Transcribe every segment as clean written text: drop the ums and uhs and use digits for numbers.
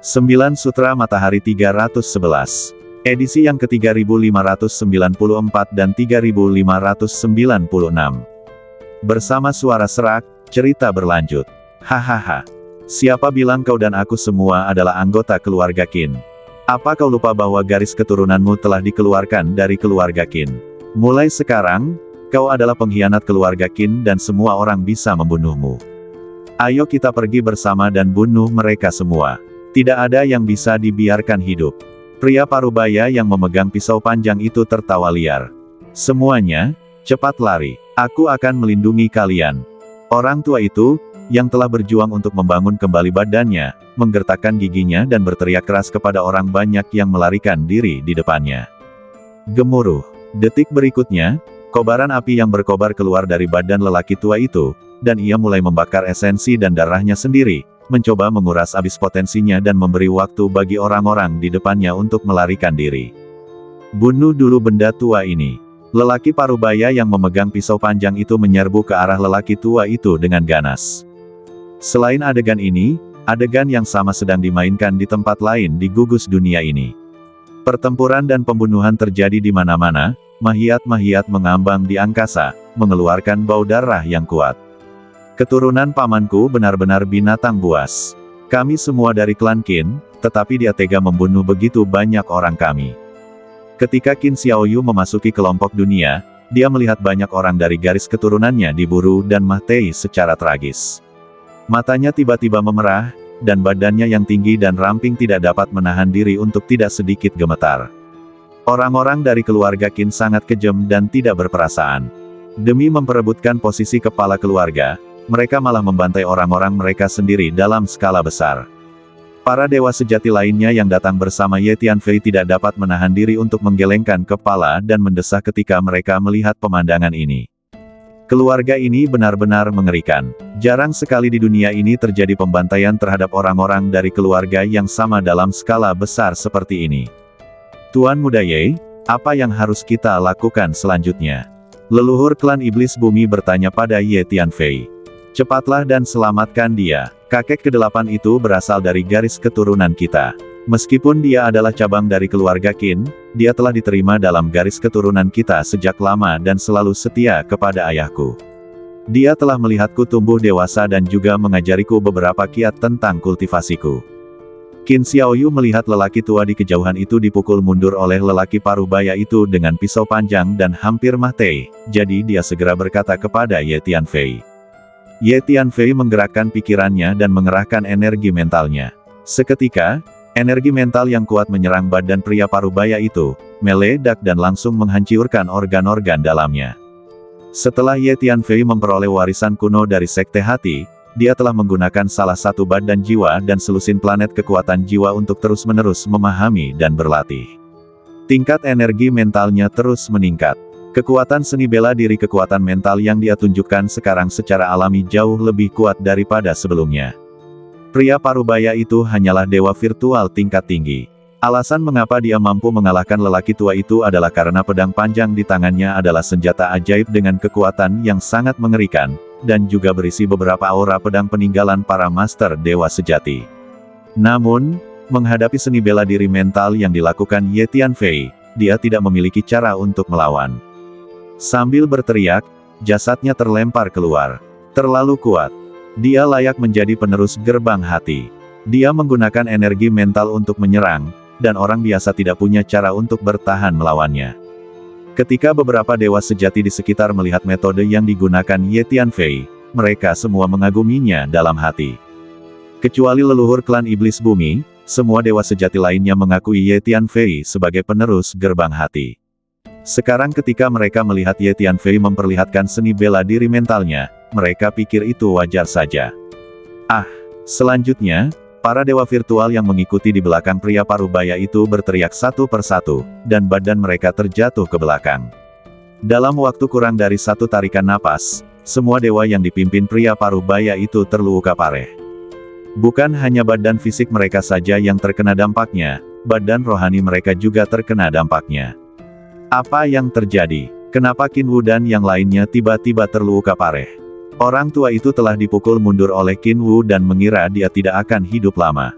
9 Sutra Matahari 311. Edisi yang ke-3594 dan 3596. Bersama suara serak, cerita berlanjut. Hahaha. Siapa bilang kau dan aku semua adalah anggota keluarga Qin? Apa kau lupa bahwa garis keturunanmu telah dikeluarkan dari keluarga Qin? Mulai sekarang, kau adalah pengkhianat keluarga Qin dan semua orang bisa membunuhmu. Ayo kita pergi bersama dan bunuh mereka semua. Tidak ada yang bisa dibiarkan hidup. Pria parubaya yang memegang pisau panjang itu tertawa liar. Semuanya, cepat lari. Aku akan melindungi kalian. Orang tua itu, yang telah berjuang untuk membangun kembali badannya, menggertakkan giginya dan berteriak keras kepada orang banyak yang melarikan diri di depannya. Gemuruh. Detik berikutnya, kobaran api yang berkobar keluar dari badan lelaki tua itu, dan ia mulai membakar esensi dan darahnya sendiri, mencoba menguras habis potensinya dan memberi waktu bagi orang-orang di depannya untuk melarikan diri. Bunuh dulu benda tua ini. Lelaki parubaya yang memegang pisau panjang itu menyerbu ke arah lelaki tua itu dengan ganas. Selain adegan ini, adegan yang sama sedang dimainkan di tempat lain di gugus dunia ini. Pertempuran dan pembunuhan terjadi di mana-mana, mahiat-mahiat mengambang di angkasa, mengeluarkan bau darah yang kuat. Keturunan pamanku benar-benar binatang buas. Kami semua dari klan Qin, tetapi dia tega membunuh begitu banyak orang kami. Ketika Qin Xiaoyu memasuki kelompok dunia, dia melihat banyak orang dari garis keturunannya diburu dan mati secara tragis. Matanya tiba-tiba memerah, dan badannya yang tinggi dan ramping tidak dapat menahan diri untuk tidak sedikit gemetar. Orang-orang dari keluarga Qin sangat kejam dan tidak berperasaan. Demi memperebutkan posisi kepala keluarga, mereka malah membantai orang-orang mereka sendiri dalam skala besar. Para dewa sejati lainnya yang datang bersama Ye Tianfei tidak dapat menahan diri untuk menggelengkan kepala dan mendesah ketika mereka melihat pemandangan ini. Keluarga ini benar-benar mengerikan. Jarang sekali di dunia ini terjadi pembantaian terhadap orang-orang dari keluarga yang sama dalam skala besar seperti ini. Tuan Muda Ye, apa yang harus kita lakukan selanjutnya? Leluhur klan iblis bumi bertanya pada Ye Tianfei. Cepatlah dan selamatkan dia. Kakek ke-8 itu berasal dari garis keturunan kita. Meskipun dia adalah cabang dari keluarga Qin, dia telah diterima dalam garis keturunan kita sejak lama dan selalu setia kepada ayahku. Dia telah melihatku tumbuh dewasa dan juga mengajariku beberapa kiat tentang kultivasiku. Qin Xiaoyu melihat lelaki tua di kejauhan itu dipukul mundur oleh lelaki parubaya itu dengan pisau panjang dan hampir mati, jadi dia segera berkata kepada Ye Tianfei. Ye Tianfei menggerakkan pikirannya dan mengerahkan energi mentalnya. Seketika, energi mental yang kuat menyerang badan pria parubaya itu, meledak dan langsung menghancurkan organ-organ dalamnya. Setelah Ye Tianfei memperoleh warisan kuno dari Sekte Hati, dia telah menggunakan salah satu badan jiwa dan selusin planet kekuatan jiwa untuk terus-menerus memahami dan berlatih. Tingkat energi mentalnya terus meningkat. Kekuatan seni bela diri kekuatan mental yang dia tunjukkan sekarang secara alami jauh lebih kuat daripada sebelumnya. Pria parubaya itu hanyalah dewa virtual tingkat tinggi. Alasan mengapa dia mampu mengalahkan lelaki tua itu adalah karena pedang panjang di tangannya adalah senjata ajaib dengan kekuatan yang sangat mengerikan, dan juga berisi beberapa aura pedang peninggalan para master dewa sejati. Namun, menghadapi seni bela diri mental yang dilakukan Ye Tianfei, dia tidak memiliki cara untuk melawan. Sambil berteriak, jasadnya terlempar keluar. Terlalu kuat. Dia layak menjadi penerus gerbang hati. Dia menggunakan energi mental untuk menyerang, dan orang biasa tidak punya cara untuk bertahan melawannya. Ketika beberapa dewa sejati di sekitar melihat metode yang digunakan Ye Tianfei, mereka semua mengaguminya dalam hati. Kecuali leluhur klan iblis bumi, semua dewa sejati lainnya mengakui Ye Tianfei sebagai penerus gerbang hati. Sekarang ketika mereka melihat Ye Tianfei memperlihatkan seni bela diri mentalnya, mereka pikir itu wajar saja. Selanjutnya, para dewa virtual yang mengikuti di belakang pria parubaya itu berteriak satu persatu, dan badan mereka terjatuh ke belakang. Dalam waktu kurang dari satu tarikan napas, semua dewa yang dipimpin pria parubaya itu terluka parah. Bukan hanya badan fisik mereka saja yang terkena dampaknya, badan rohani mereka juga terkena dampaknya. Apa yang terjadi? Kenapa Qin Wu dan yang lainnya tiba-tiba terluka parah? Orang tua itu telah dipukul mundur oleh Qin Wu dan mengira dia tidak akan hidup lama.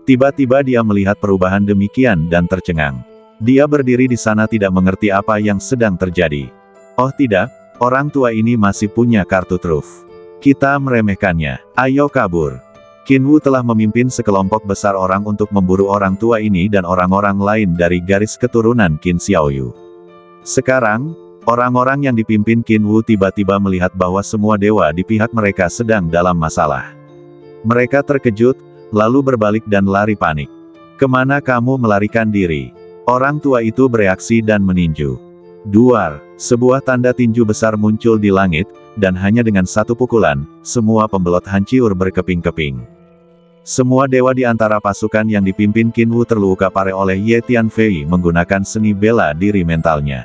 Tiba-tiba dia melihat perubahan demikian dan tercengang. Dia berdiri di sana tidak mengerti apa yang sedang terjadi. Oh tidak, orang tua ini masih punya kartu truf. Kita meremehkannya. Ayo kabur. Qin Wu telah memimpin sekelompok besar orang untuk memburu orang tua ini dan orang-orang lain dari garis keturunan Qin Xiaoyu. Sekarang, orang-orang yang dipimpin Qin Wu tiba-tiba melihat bahwa semua dewa di pihak mereka sedang dalam masalah. Mereka terkejut, lalu berbalik dan lari panik. Kemana kamu melarikan diri? Orang tua itu bereaksi dan meninju. Duar, sebuah tanda tinju besar muncul di langit, dan hanya dengan satu pukulan, semua pembelot hancur berkeping-keping. Semua dewa di antara pasukan yang dipimpin Qin Wu terluka parah oleh Ye Tianfei menggunakan seni bela diri mentalnya.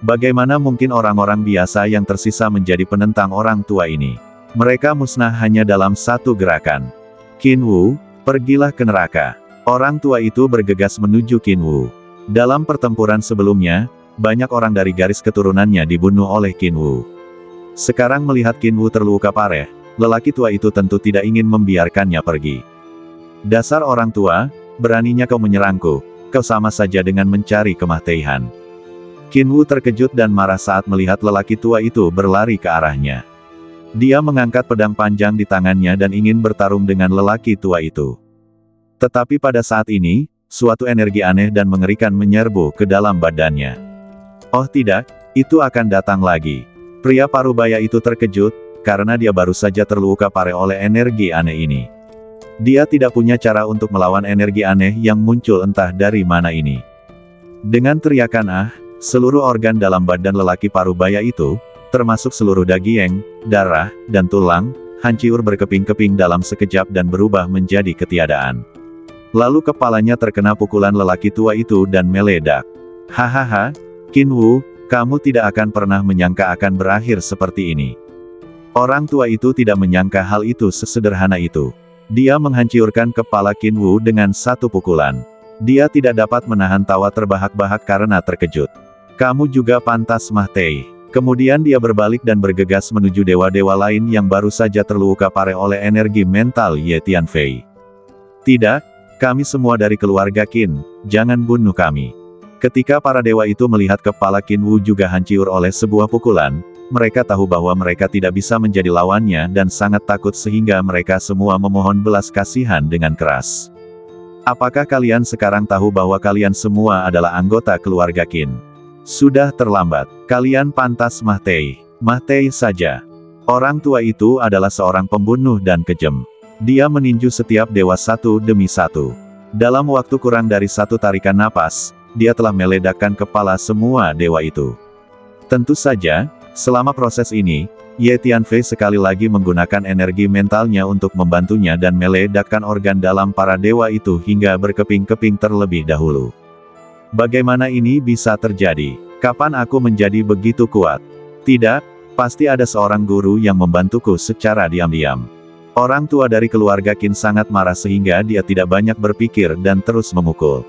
Bagaimana mungkin orang-orang biasa yang tersisa menjadi penentang orang tua ini? Mereka musnah hanya dalam satu gerakan. Qin Wu, pergilah ke neraka. Orang tua itu bergegas menuju Qin Wu. Dalam pertempuran sebelumnya, banyak orang dari garis keturunannya dibunuh oleh Qin Wu. Sekarang melihat Qin Wu terluka parah, lelaki tua itu tentu tidak ingin membiarkannya pergi. Dasar orang tua, beraninya kau menyerangku, kau sama saja dengan mencari kematian. Qin Wu terkejut dan marah saat melihat lelaki tua itu berlari ke arahnya. Dia mengangkat pedang panjang di tangannya dan ingin bertarung dengan lelaki tua itu. Tetapi pada saat ini, suatu energi aneh dan mengerikan menyerbu ke dalam badannya. Oh tidak, itu akan datang lagi. Pria parubaya itu terkejut, karena dia baru saja terluka parah oleh energi aneh ini. Dia tidak punya cara untuk melawan energi aneh yang muncul entah dari mana ini. Dengan teriakan seluruh organ dalam badan lelaki parubaya itu, termasuk seluruh daging, darah, dan tulang, hancur berkeping-keping dalam sekejap dan berubah menjadi ketiadaan. Lalu kepalanya terkena pukulan lelaki tua itu dan meledak. Hahaha, Qin Wu, kamu tidak akan pernah menyangka akan berakhir seperti ini. Orang tua itu tidak menyangka hal itu sesederhana itu. Dia menghancurkan kepala Qin Wu dengan satu pukulan. Dia tidak dapat menahan tawa terbahak-bahak karena terkejut. Kamu juga pantas mati. Kemudian dia berbalik dan bergegas menuju dewa-dewa lain yang baru saja terluka parah oleh energi mental Ye Tianfei. Tidak, kami semua dari keluarga Qin, jangan bunuh kami. Ketika para dewa itu melihat kepala Qin Wu juga hancur oleh sebuah pukulan, mereka tahu bahwa mereka tidak bisa menjadi lawannya dan sangat takut sehingga mereka semua memohon belas kasihan dengan keras. Apakah kalian sekarang tahu bahwa kalian semua adalah anggota keluarga Qin? Sudah terlambat, kalian pantas mati. Mati saja. Orang tua itu adalah seorang pembunuh dan kejam. Dia meninju setiap dewa satu demi satu. Dalam waktu kurang dari satu tarikan napas, dia telah meledakkan kepala semua dewa itu. Tentu saja, selama proses ini, Ye Tianfei sekali lagi menggunakan energi mentalnya untuk membantunya dan meledakkan organ dalam para dewa itu hingga berkeping-keping terlebih dahulu. Bagaimana ini bisa terjadi? Kapan aku menjadi begitu kuat? Tidak, pasti ada seorang guru yang membantuku secara diam-diam. Orang tua dari keluarga Qin sangat marah sehingga dia tidak banyak berpikir dan terus memukul.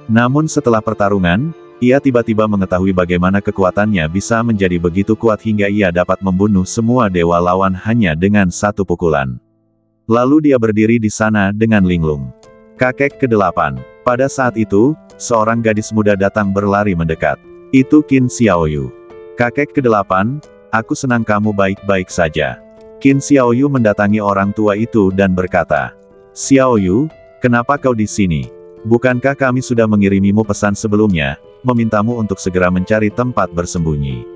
Namun setelah pertarungan, ia tiba-tiba mengetahui bagaimana kekuatannya bisa menjadi begitu kuat hingga ia dapat membunuh semua dewa lawan hanya dengan satu pukulan. Lalu dia berdiri di sana dengan linglung. Kakek ke-8. Pada saat itu, seorang gadis muda datang berlari mendekat. Itu Qin Xiaoyu. Kakek ke-8, aku senang kamu baik-baik saja. Qin Xiaoyu mendatangi orang tua itu dan berkata, Xiaoyu, kenapa kau di sini? Bukankah kami sudah mengirimimu pesan sebelumnya, memintamu untuk segera mencari tempat bersembunyi?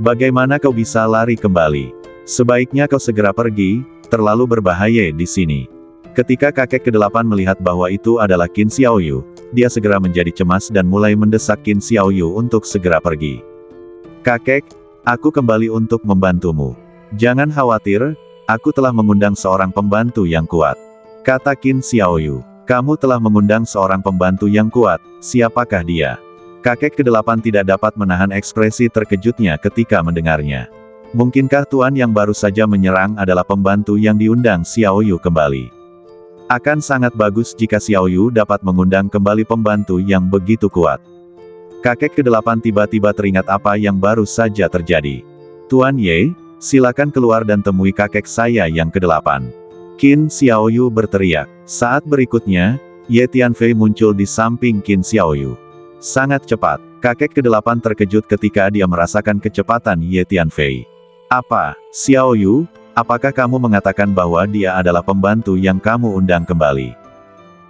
Bagaimana kau bisa lari kembali? Sebaiknya kau segera pergi, terlalu berbahaya di sini. Ketika kakek ke-8 melihat bahwa itu adalah Qin Xiaoyu, dia segera menjadi cemas dan mulai mendesak Qin Xiaoyu untuk segera pergi. Kakek, aku kembali untuk membantumu. Jangan khawatir, aku telah mengundang seorang pembantu yang kuat. Kata Qin Xiaoyu. Kamu telah mengundang seorang pembantu yang kuat, siapakah dia? Kakek ke-8 tidak dapat menahan ekspresi terkejutnya ketika mendengarnya. Mungkinkah tuan yang baru saja menyerang adalah pembantu yang diundang Xiaoyu kembali? Akan sangat bagus jika Xiaoyu dapat mengundang kembali pembantu yang begitu kuat. Kakek ke-8 tiba-tiba teringat apa yang baru saja terjadi. Tuan Ye, silakan keluar dan temui kakek saya yang ke-8. Qin Xiaoyu berteriak. Saat berikutnya, Ye Tianfei muncul di samping Qin Xiaoyu. Sangat cepat, kakek ke-8 terkejut ketika dia merasakan kecepatan Ye Tianfei. Apa, Xiaoyu, apakah kamu mengatakan bahwa dia adalah pembantu yang kamu undang kembali?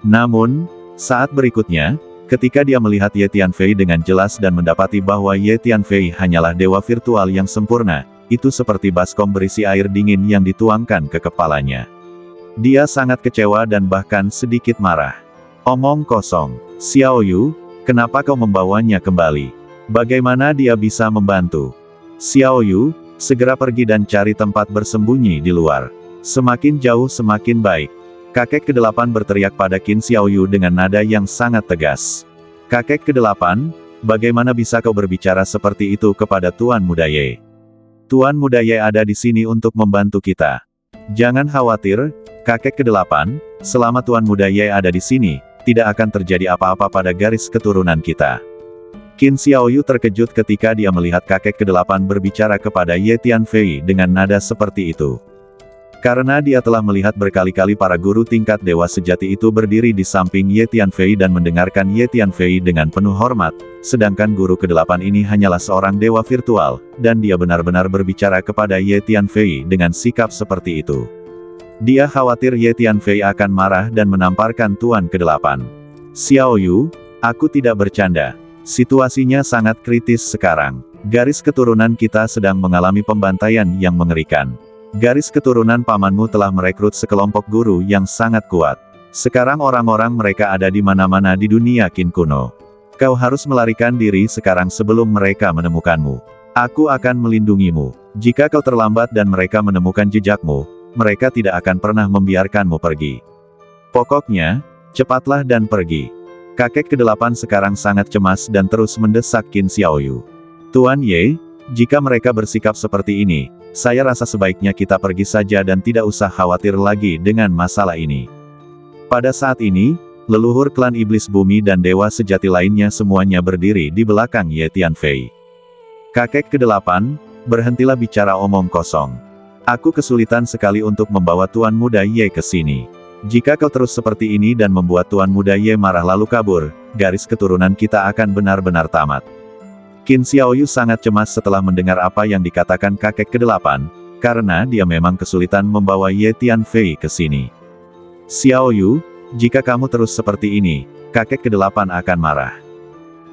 Namun, saat berikutnya, ketika dia melihat Ye Tianfei dengan jelas dan mendapati bahwa Ye Tianfei hanyalah dewa virtual yang sempurna, itu seperti baskom berisi air dingin yang dituangkan ke kepalanya. Dia sangat kecewa dan bahkan sedikit marah. Omong kosong, Xiaoyu, kenapa kau membawanya kembali? Bagaimana dia bisa membantu? Xiaoyu, segera pergi dan cari tempat bersembunyi di luar. Semakin jauh semakin baik. Kakek ke-8 berteriak pada Qin Xiaoyu dengan nada yang sangat tegas. Kakek ke-8, bagaimana bisa kau berbicara seperti itu kepada Tuan Muda Ye? Tuan Muda Ye ada di sini untuk membantu kita. Jangan khawatir, kakek ke-8, selama Tuan Muda Ye ada di sini, tidak akan terjadi apa-apa pada garis keturunan kita. Qin Xiaoyu terkejut ketika dia melihat kakek ke-8 berbicara kepada Ye Tianfei dengan nada seperti itu. Karena dia telah melihat berkali-kali para guru tingkat dewa sejati itu berdiri di samping Ye Tianfei dan mendengarkan Ye Tianfei dengan penuh hormat, sedangkan guru ke-8 ini hanyalah seorang dewa virtual, dan dia benar-benar berbicara kepada Ye Tianfei dengan sikap seperti itu. Dia khawatir Ye Tianfei akan marah dan menamparkan Tuan ke-8. Xiaoyu, aku tidak bercanda. Situasinya sangat kritis sekarang. Garis keturunan kita sedang mengalami pembantaian yang mengerikan. Garis keturunan pamanmu telah merekrut sekelompok guru yang sangat kuat. Sekarang orang-orang mereka ada di mana-mana di dunia Qin kuno. Kau harus melarikan diri sekarang sebelum mereka menemukanmu. Aku akan melindungimu. Jika kau terlambat dan mereka menemukan jejakmu, mereka tidak akan pernah membiarkanmu pergi. Pokoknya, cepatlah dan pergi. Kakek ke-8 sekarang sangat cemas dan terus mendesak Qin Xiaoyu. Tuan Ye, jika mereka bersikap seperti ini, saya rasa sebaiknya kita pergi saja dan tidak usah khawatir lagi dengan masalah ini. Pada saat ini, leluhur klan iblis bumi dan dewa sejati lainnya semuanya berdiri di belakang Ye Tianfei. Kakek ke-8, berhentilah bicara omong kosong. Aku kesulitan sekali untuk membawa Tuan Muda Ye ke sini. Jika kau terus seperti ini dan membuat Tuan Muda Ye marah lalu kabur, garis keturunan kita akan benar-benar tamat. Qin Xiaoyu sangat cemas setelah mendengar apa yang dikatakan kakek ke-8, karena dia memang kesulitan membawa Ye Tianfei ke sini. Xiaoyu, jika kamu terus seperti ini, kakek ke-8 akan marah.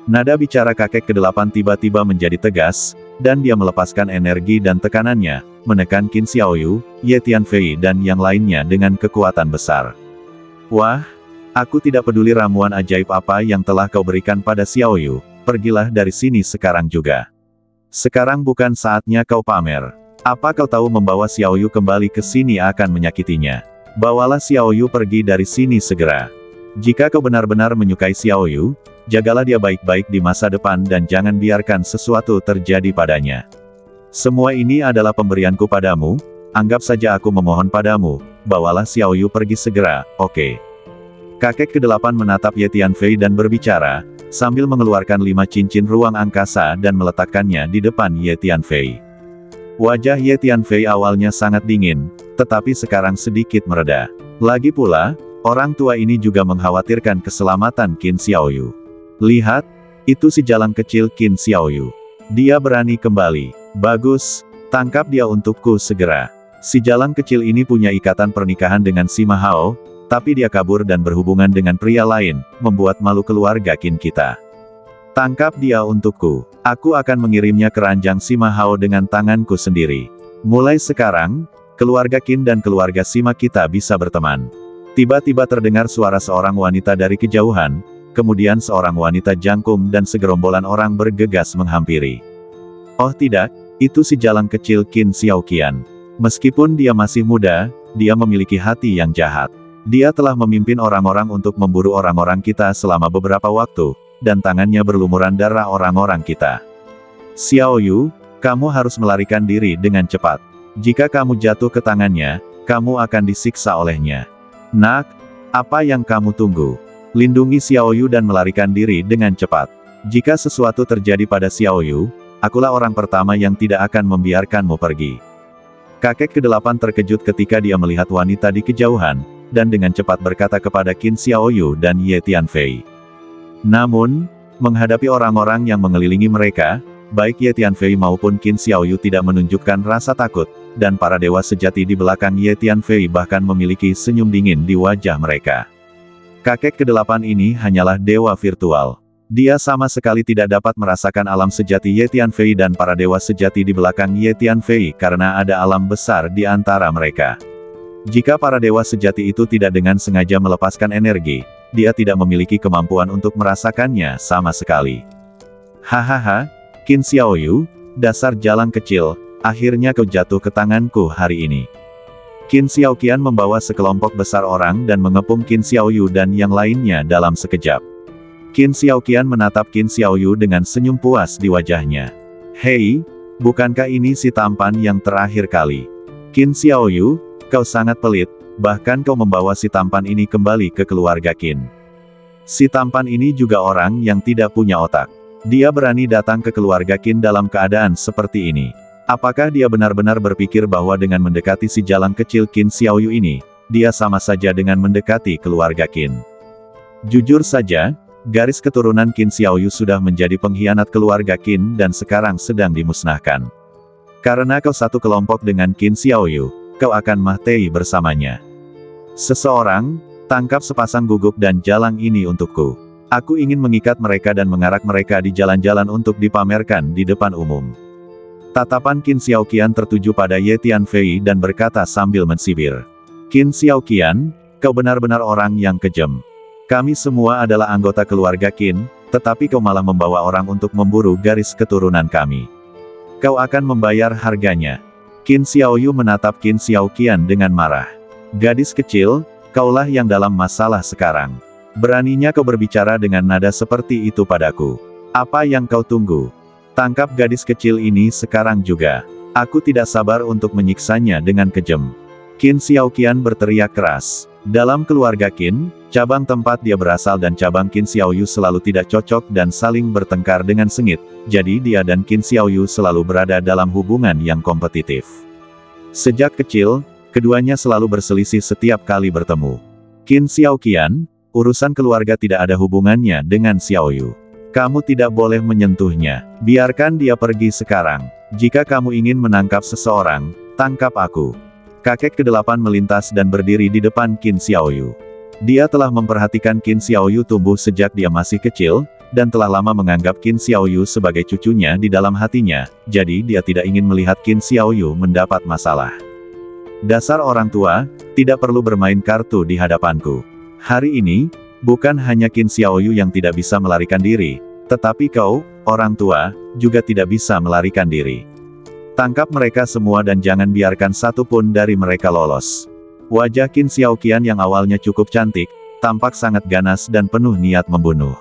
Nada bicara kakek ke-8 tiba-tiba menjadi tegas, dan dia melepaskan energi dan tekanannya, menekan Qin Xiaoyu, Ye Tianfei dan yang lainnya dengan kekuatan besar. Wah, aku tidak peduli ramuan ajaib apa yang telah kau berikan pada Xiaoyu. Pergilah dari sini sekarang juga. Sekarang bukan saatnya kau pamer. Apa kau tahu membawa Xiaoyu kembali ke sini akan menyakitinya? Bawalah Xiaoyu pergi dari sini segera. Jika kau benar-benar menyukai Xiaoyu, jagalah dia baik-baik di masa depan dan jangan biarkan sesuatu terjadi padanya. Semua ini adalah pemberianku padamu, anggap saja aku memohon padamu, bawalah Xiaoyu pergi segera, oke? Kakek ke-8 menatap Ye Tianfei dan berbicara, sambil mengeluarkan 5 cincin ruang angkasa dan meletakkannya di depan Ye Tianfei. Wajah Ye Tianfei awalnya sangat dingin, tetapi sekarang sedikit mereda. Lagi pula, orang tua ini juga mengkhawatirkan keselamatan Qin Xiaoyu. Lihat, itu si jalang kecil Qin Xiaoyu. Dia berani kembali. Bagus, tangkap dia untukku segera. Si jalang kecil ini punya ikatan pernikahan dengan si Ma Hao, tapi dia kabur dan berhubungan dengan pria lain, membuat malu keluarga Qin kita. Tangkap dia untukku. Aku akan mengirimnya ke ranjang si Ma Hao dengan tanganku sendiri. Mulai sekarang, keluarga Qin dan keluarga Sima kita bisa berteman. Tiba-tiba terdengar suara seorang wanita dari kejauhan, kemudian seorang wanita jangkung dan segerombolan orang bergegas menghampiri. Oh tidak, itu si jalang kecil Qin Xiaoqian. Meskipun dia masih muda, dia memiliki hati yang jahat. Dia telah memimpin orang-orang untuk memburu orang-orang kita selama beberapa waktu, dan tangannya berlumuran darah orang-orang kita. Xiaoyu, kamu harus melarikan diri dengan cepat. Jika kamu jatuh ke tangannya, kamu akan disiksa olehnya. Nak, apa yang kamu tunggu? Lindungi Xiaoyu dan melarikan diri dengan cepat. Jika sesuatu terjadi pada Xiaoyu, akulah orang pertama yang tidak akan membiarkanmu pergi. Kakek ke-8 terkejut ketika dia melihat wanita di kejauhan, dan dengan cepat berkata kepada Qin Xiaoyu dan Ye Tianfei. Namun, menghadapi orang-orang yang mengelilingi mereka, baik Ye Tianfei maupun Qin Xiaoyu tidak menunjukkan rasa takut, dan para dewa sejati di belakang Ye Tianfei bahkan memiliki senyum dingin di wajah mereka. Kakek ke-8 ini hanyalah dewa virtual. Dia sama sekali tidak dapat merasakan alam sejati Ye Tianfei dan para dewa sejati di belakang Ye Tianfei karena ada alam besar di antara mereka. Jika para dewa sejati itu tidak dengan sengaja melepaskan energi, dia tidak memiliki kemampuan untuk merasakannya sama sekali. Hahaha, Qin Xiaoyu, dasar jalang kecil, akhirnya kau jatuh ke tanganku hari ini. Qin Xiaoqian membawa sekelompok besar orang dan mengepung Qin Xiaoyu dan yang lainnya dalam sekejap. Qin Xiaoqian menatap Qin Xiaoyu dengan senyum puas di wajahnya. Hei, bukankah ini si tampan yang terakhir kali? Qin Xiaoyu, kau sangat pelit, bahkan kau membawa si tampan ini kembali ke keluarga Qin. Si tampan ini juga orang yang tidak punya otak. Dia berani datang ke keluarga Qin dalam keadaan seperti ini. Apakah dia benar-benar berpikir bahwa dengan mendekati si jalang kecil Qin Xiaoyu ini, dia sama saja dengan mendekati keluarga Qin? Jujur saja, garis keturunan Qin Xiaoyu sudah menjadi pengkhianat keluarga Qin dan sekarang sedang dimusnahkan. Karena kau satu kelompok dengan Qin Xiaoyu, kau akan mati bersamanya. Seseorang, tangkap sepasang guguk dan jalang ini untukku. Aku ingin mengikat mereka dan mengarak mereka di jalan-jalan untuk dipamerkan di depan umum. Tatapan Qin Xiaoqian tertuju pada Ye Tianfei dan berkata sambil mensibir. Qin Xiaoqian, kau benar-benar orang yang kejam. Kami semua adalah anggota keluarga Qin, tetapi kau malah membawa orang untuk memburu garis keturunan kami. Kau akan membayar harganya. Qin Xiaoyu menatap Qin Xiaoqian dengan marah. Gadis kecil, kaulah yang dalam masalah sekarang. Beraninya kau berbicara dengan nada seperti itu padaku. Apa yang kau tunggu? Tangkap gadis kecil ini sekarang juga. Aku tidak sabar untuk menyiksanya dengan kejam. Qin Xiaoqian berteriak keras. Dalam keluarga Qin, cabang tempat dia berasal dan cabang Qin Xiaoyu selalu tidak cocok dan saling bertengkar dengan sengit, jadi dia dan Qin Xiaoyu selalu berada dalam hubungan yang kompetitif. Sejak kecil, keduanya selalu berselisih setiap kali bertemu. Qin Xiaoqian, urusan keluarga tidak ada hubungannya dengan Xiaoyu. Kamu tidak boleh menyentuhnya. Biarkan dia pergi sekarang. Jika kamu ingin menangkap seseorang, tangkap aku. Kakek ke-8 melintas dan berdiri di depan Qin Xiaoyu. Dia telah memperhatikan Qin Xiaoyu tumbuh sejak dia masih kecil, dan telah lama menganggap Qin Xiaoyu sebagai cucunya di dalam hatinya, jadi dia tidak ingin melihat Qin Xiaoyu mendapat masalah. Dasar orang tua, tidak perlu bermain kartu di hadapanku. Hari ini, bukan hanya Qin Xiaoyu yang tidak bisa melarikan diri, tetapi kau, orang tua, juga tidak bisa melarikan diri. Tangkap mereka semua dan jangan biarkan satu pun dari mereka lolos. Wajah Qin Xiaoqian yang awalnya cukup cantik, tampak sangat ganas dan penuh niat membunuh.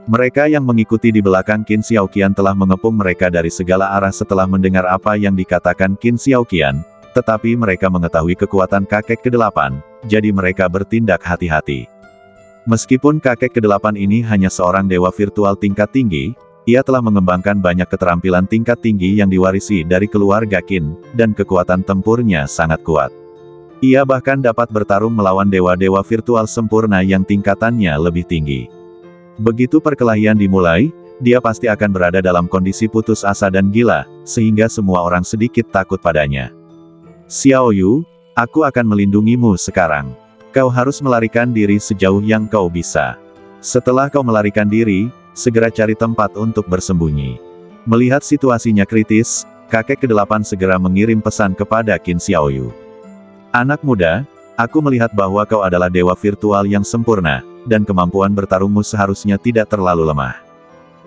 Mereka yang mengikuti di belakang Qin Xiaoqian telah mengepung mereka dari segala arah setelah mendengar apa yang dikatakan Qin Xiaoqian, tetapi mereka mengetahui kekuatan kakek ke-8, jadi mereka bertindak hati-hati. Meskipun kakek ke-8 ini hanya seorang dewa virtual tingkat tinggi, ia telah mengembangkan banyak keterampilan tingkat tinggi yang diwarisi dari keluarga Qin, dan kekuatan tempurnya sangat kuat. Ia bahkan dapat bertarung melawan dewa-dewa virtual sempurna yang tingkatannya lebih tinggi. Begitu perkelahian dimulai, dia pasti akan berada dalam kondisi putus asa dan gila, sehingga semua orang sedikit takut padanya. Xiaoyu, aku akan melindungimu sekarang. Kau harus melarikan diri sejauh yang kau bisa. Setelah kau melarikan diri, segera cari tempat untuk bersembunyi. Melihat situasinya kritis, kakek ke-8 segera mengirim pesan kepada Qin Xiaoyu. Anak muda, aku melihat bahwa kau adalah dewa virtual yang sempurna, dan kemampuan bertarungmu seharusnya tidak terlalu lemah.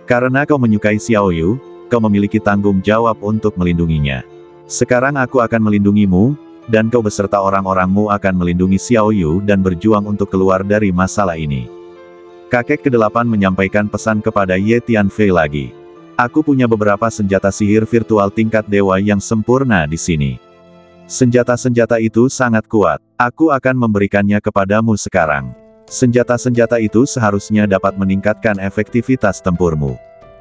Karena kau menyukai Xiaoyu, kau memiliki tanggung jawab untuk melindunginya. Sekarang aku akan melindungimu, dan kau beserta orang-orangmu akan melindungi Xiaoyu dan berjuang untuk keluar dari masalah ini. Kakek ke-8 menyampaikan pesan kepada Ye Tianfei lagi. Aku punya beberapa senjata sihir virtual tingkat dewa yang sempurna di sini. Senjata-senjata itu sangat kuat. Aku akan memberikannya kepadamu sekarang. Senjata-senjata itu seharusnya dapat meningkatkan efektivitas tempurmu.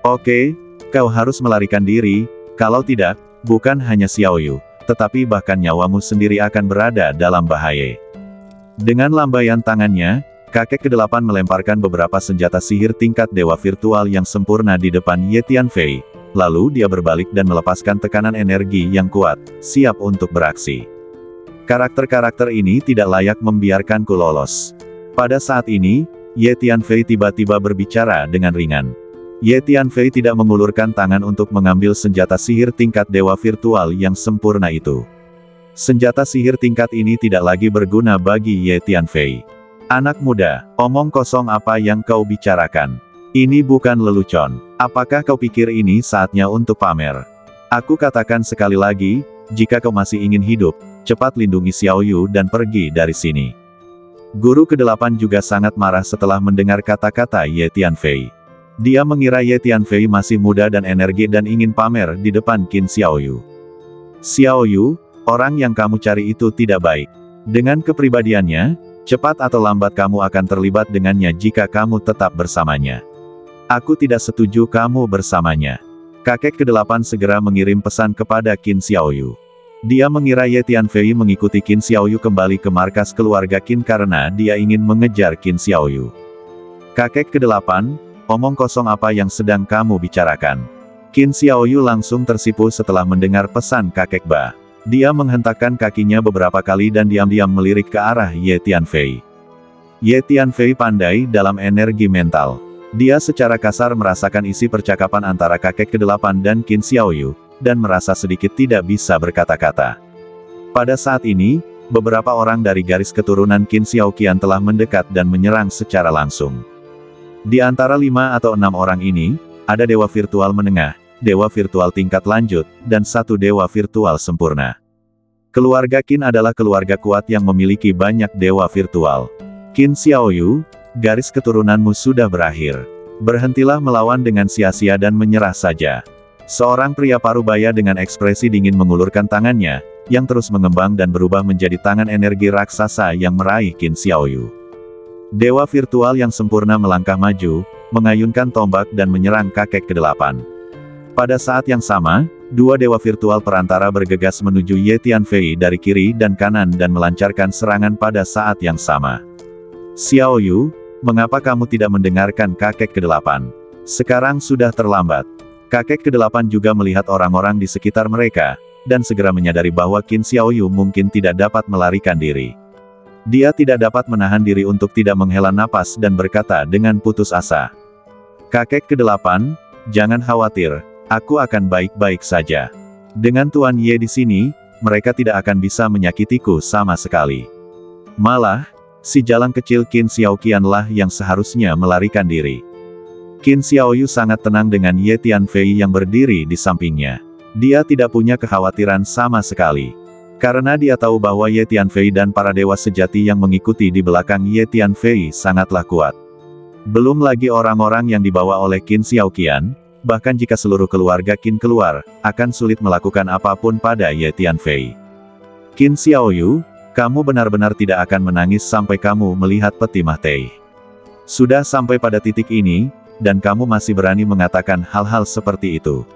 Oke, kau harus melarikan diri, kalau tidak, bukan hanya Xiaoyu, tetapi bahkan nyawamu sendiri akan berada dalam bahaya. Dengan lambaian tangannya, kakek ke-8 melemparkan beberapa senjata sihir tingkat dewa virtual yang sempurna di depan Ye Tianfei. Lalu dia berbalik dan melepaskan tekanan energi yang kuat, siap untuk beraksi. Karakter-karakter ini tidak layak membiarkanku lolos. Pada saat ini, Ye Tianfei tiba-tiba berbicara dengan ringan. Ye Tianfei tidak mengulurkan tangan untuk mengambil senjata sihir tingkat dewa virtual yang sempurna itu. Senjata sihir tingkat ini tidak lagi berguna bagi Ye Tianfei. Anak muda, omong kosong apa yang kau bicarakan? Ini bukan lelucon. Apakah kau pikir ini saatnya untuk pamer? Aku katakan sekali lagi, jika kau masih ingin hidup, cepat lindungi Xiao Yu dan pergi dari sini. Guru ke-8 juga sangat marah setelah mendengar kata-kata Ye Tianfei. Dia mengira Ye Tianfei masih muda dan energi dan ingin pamer di depan Qin Xiao Yu. Xiao Yu, orang yang kamu cari itu tidak baik. Dengan kepribadiannya, cepat atau lambat kamu akan terlibat dengannya jika kamu tetap bersamanya. Aku tidak setuju kamu bersamanya. Kakek ke-8 segera mengirim pesan kepada Qin Xiao Yu. Dia mengira Ye Tianfei mengikuti Qin Xiao Yu kembali ke markas keluarga Qin karena dia ingin mengejar Qin Xiao Yu. Kakek ke-8, omong kosong apa yang sedang kamu bicarakan? Qin Xiao Yu langsung tersipu setelah mendengar pesan kakek Ba. Dia menghentakkan kakinya beberapa kali dan diam-diam melirik ke arah Ye Tianfei. Ye Tianfei pandai dalam energi mental. Dia secara kasar merasakan isi percakapan antara kakek ke-8 dan Qin Xiao Yu, dan merasa sedikit tidak bisa berkata-kata. Pada saat ini, beberapa orang dari garis keturunan Qin Xiao Qian telah mendekat dan menyerang secara langsung. Di antara 5 atau 6 orang ini, ada dewa virtual menengah, dewa virtual tingkat lanjut, dan 1 dewa virtual sempurna. Keluarga Qin adalah keluarga kuat yang memiliki banyak dewa virtual. Qin Xiao Yu, garis keturunanmu sudah berakhir. Berhentilah melawan dengan sia-sia dan menyerah saja. Seorang pria parubaya dengan ekspresi dingin mengulurkan tangannya, yang terus mengembang dan berubah menjadi tangan energi raksasa yang meraih Qin Xiao Yu. Dewa virtual yang sempurna melangkah maju, mengayunkan tombak dan menyerang kakek ke-8. Pada saat yang sama, 2 dewa virtual perantara bergegas menuju Ye Tianfei dari kiri dan kanan dan melancarkan serangan pada saat yang sama. Xiao Yu, mengapa kamu tidak mendengarkan kakek ke-8? Sekarang sudah terlambat. Kakek ke-8 juga melihat orang-orang di sekitar mereka, dan segera menyadari bahwa Qin Xiao Yu mungkin tidak dapat melarikan diri. Dia tidak dapat menahan diri untuk tidak menghela napas dan berkata dengan putus asa. Kakek ke-8, jangan khawatir, aku akan baik-baik saja. Dengan Tuan Ye di sini, mereka tidak akan bisa menyakitiku sama sekali. Malah, si jalang kecil Qin Xiao Qian lah yang seharusnya melarikan diri. Qin Xiao Yu sangat tenang dengan Ye Tianfei yang berdiri di sampingnya. Dia tidak punya kekhawatiran sama sekali. Karena dia tahu bahwa Ye Tianfei dan para dewa sejati yang mengikuti di belakang Ye Tianfei sangatlah kuat. Belum lagi orang-orang yang dibawa oleh Qin Xiao Qian, bahkan jika seluruh keluarga Qin keluar, akan sulit melakukan apapun pada Ye Tianfei. Qin Xiao Yu, kamu benar-benar tidak akan menangis sampai kamu melihat peti mati. Sudah sampai pada titik ini, dan kamu masih berani mengatakan hal-hal seperti itu.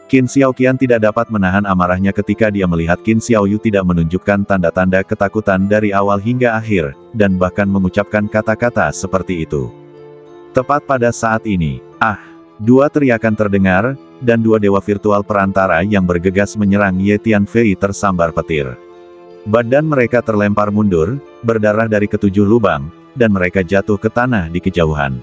Qin Xiao Qian tidak dapat menahan amarahnya ketika dia melihat Qin Xiao Yu tidak menunjukkan tanda-tanda ketakutan dari awal hingga akhir, dan bahkan mengucapkan kata-kata seperti itu. Tepat pada saat ini, 2 teriakan terdengar, dan 2 dewa virtual perantara yang bergegas menyerang Ye Tianfei tersambar petir. Badan mereka terlempar mundur, berdarah dari ke-7 lubang, dan mereka jatuh ke tanah di kejauhan.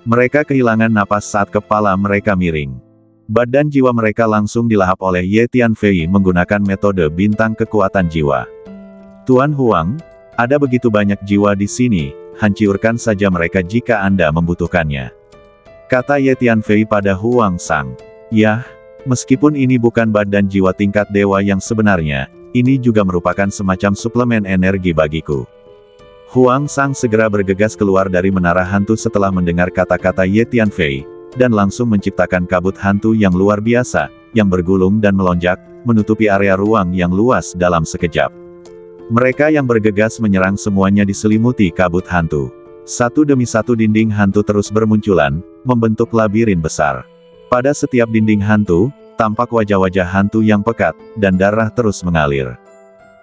Mereka kehilangan napas saat kepala mereka miring. Badan jiwa mereka langsung dilahap oleh Ye Tianfei menggunakan metode bintang kekuatan jiwa. Tuan Huang, ada begitu banyak jiwa di sini, hancurkan saja mereka jika Anda membutuhkannya. Kata Ye Tianfei pada Huang Sang. Yah, meskipun ini bukan badan jiwa tingkat dewa yang sebenarnya, ini juga merupakan semacam suplemen energi bagiku. Huang Sang segera bergegas keluar dari menara hantu setelah mendengar kata-kata Ye Tianfei, dan langsung menciptakan kabut hantu yang luar biasa, yang bergulung dan melonjak, menutupi area ruang yang luas dalam sekejap. Mereka yang bergegas menyerang semuanya diselimuti kabut hantu. Satu demi satu dinding hantu terus bermunculan, membentuk labirin besar. Pada setiap dinding hantu, tampak wajah-wajah hantu yang pekat, dan darah terus mengalir.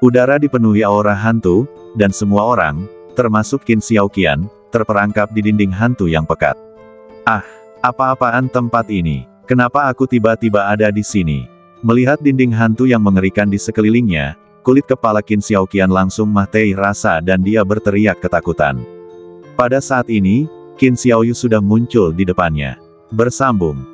Udara dipenuhi aura hantu, dan semua orang, termasuk Qin Xiaoqian, terperangkap di dinding hantu yang pekat. Ah, apa-apaan tempat ini? Kenapa aku tiba-tiba ada di sini? Melihat dinding hantu yang mengerikan di sekelilingnya, kulit kepala Qin Xiaoqian langsung mati rasa dan dia berteriak ketakutan. Pada saat ini, Qin Xiaoyu sudah muncul di depannya. Bersambung.